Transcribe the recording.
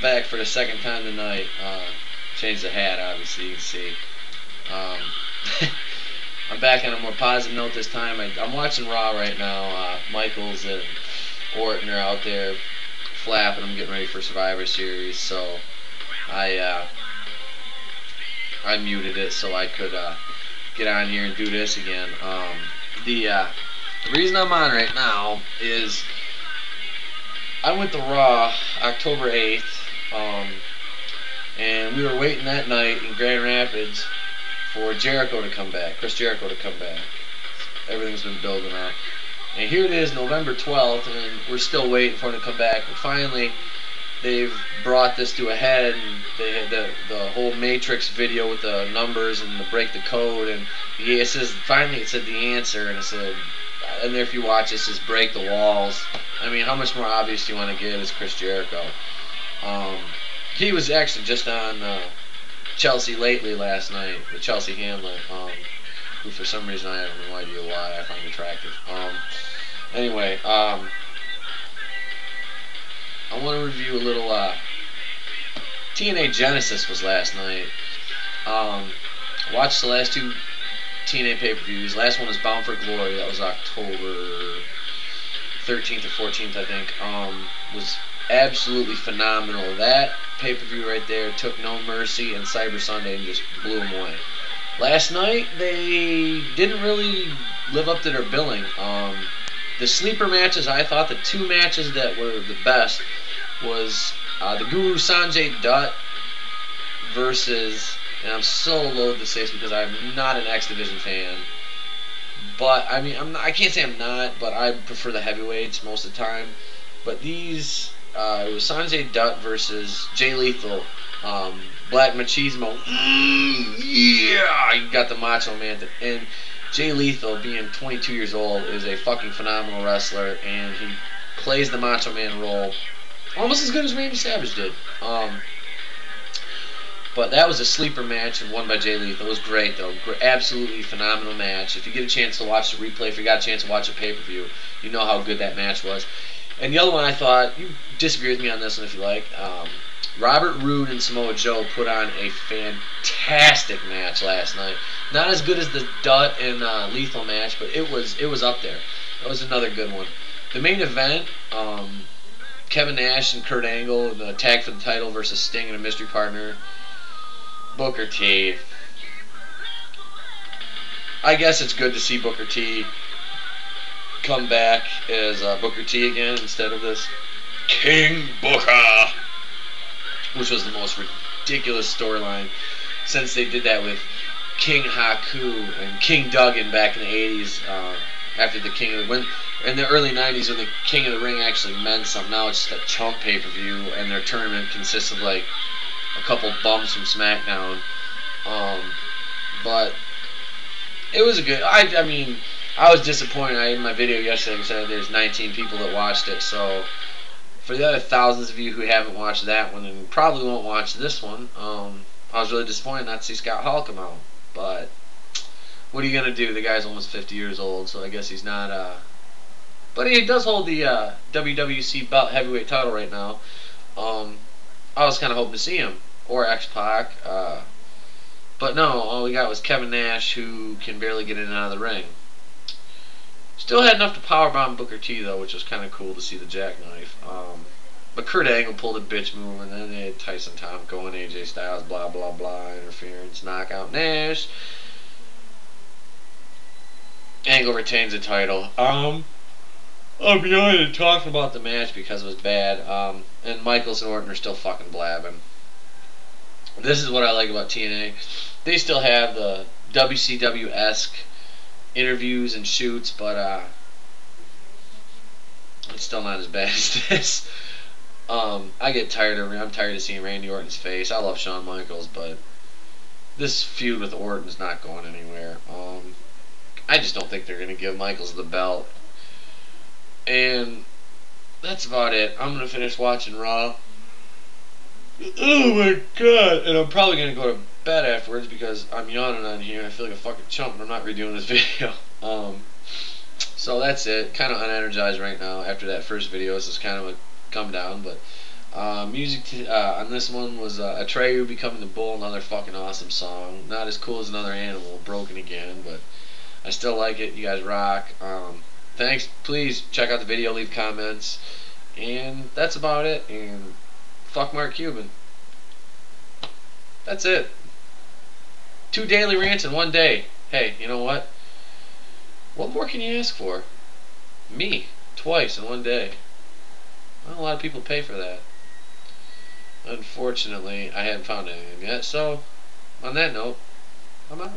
back for the second time tonight. Changed the hat, obviously, you can see. Um, I'm back on a more positive note this time. I'm watching Raw right now. Michaels and Orton are out there flapping. I'm getting ready for Survivor Series, so I I muted it so I could get on here and do this again. The reason I'm on right now is I went to Raw October 8th, and we were waiting that night in Grand Rapids for Jericho to come back, Chris Jericho to come back. Everything's been building up. And here it is, November 12th, and we're still waiting for him to come back. But finally, they've brought this to a head, and they had the whole Matrix video with the numbers and the break the code, and it says, finally it said the answer, and it said, and there if you watch it says break the walls. I mean, how much more obvious do you want to get as Chris Jericho? He was actually just on Chelsea Lately last night, with Chelsea Handler, who for some reason I have no idea why I find attractive. Anyway, I want to review a little. TNA Genesis was last night. Watched the last two TNA pay-per-views. Last one was Bound for Glory. That was October 13th or 14th, I think. Was absolutely phenomenal. That pay-per-view right there took No Mercy and Cyber Sunday and just blew them away. Last night, they didn't really live up to their billing. The sleeper matches, I thought the two matches that were the best was the Guru Sanjay Dutt versus, and I'm so loath to say this because I'm not an X Division fan, but I mean, I can't say I'm not, but I prefer the heavyweights most of the time. But these, it was Sanjay Dutt versus Jay Lethal, Black Machismo. Yeah, you got the Macho Man, and Jay Lethal, being 22 years old, is a fucking phenomenal wrestler, and he plays the Macho Man role almost as good as Randy Savage did. But that was a sleeper match and won by Jay Lethal. It was great, though. Absolutely phenomenal match. If you get a chance to watch the replay, if you got a chance to watch a pay-per-view, you know how good that match was. And the other one, I thought, you disagree with me on this one if you like, Robert Roode and Samoa Joe put on a fantastic match last night. Not as good as the Dutt and Lethal match, but it was up there. That was another good one. The main event, Kevin Nash and Kurt Angle, the tag for the title versus Sting and a mystery partner. Booker T. I guess it's good to see Booker T come back as Booker T again instead of this King Booker, which was the most ridiculous storyline since they did that with King Haku and King Duggan back in the 80s, after the King of the in the early 90s when the King of the Ring actually meant something. Now it's just a chump pay-per-view, and their tournament consists of like a couple bums from SmackDown. But it was a good. I mean, I was disappointed. In my video yesterday, I said there's 19 people that watched it. So for the other thousands of you who haven't watched that one and probably won't watch this one, I was really disappointed not to see Scott Hall come out. But what are you gonna do? The guy's almost 50 years old, so I guess he's not. But he does hold the WWC belt heavyweight title right now. I was kind of hoping to see him, or X-Pac, but no, all we got was Kevin Nash, who can barely get in and out of the ring. Still had enough to powerbomb Booker T, though, which was kind of cool to see the jackknife. But Kurt Angle pulled a bitch move, and then they had Tyson Tomko and AJ Styles, blah, blah, blah, interference, knockout Nash. Angle retains the title. I'll be honest, talking about the match because it was bad. And Michaels and Orton are still fucking blabbing. This is what I like about TNA. They still have the WCW-esque interviews and shoots, but it's still not as bad as this. I get tired of. I'm tired of seeing Randy Orton's face. I love Shawn Michaels, but this feud with Orton's not going anywhere. I just don't think they're gonna give Michaels the belt. And that's about it. I'm going to finish watching Raw. Oh my god. And I'm probably going to go to bed afterwards because I'm yawning on here and I feel like a fucking chump and I'm not redoing this video. So that's it. Kind of unenergized right now after that first video. This is kind of a come down, but On this one was Atreyu Becoming the Bull, another fucking awesome song. Not as cool as Another Animal, Broken Again, but I still like it. You guys rock. Thanks. Please check out the video, leave comments. And that's about it. And fuck Mark Cuban. That's it. 2 daily rants in 1 day. Hey, you know what? What more can you ask for? Me. Twice in 1 day. Not a lot of people pay for that. Unfortunately, I haven't found anything yet. So, on that note, I'm out.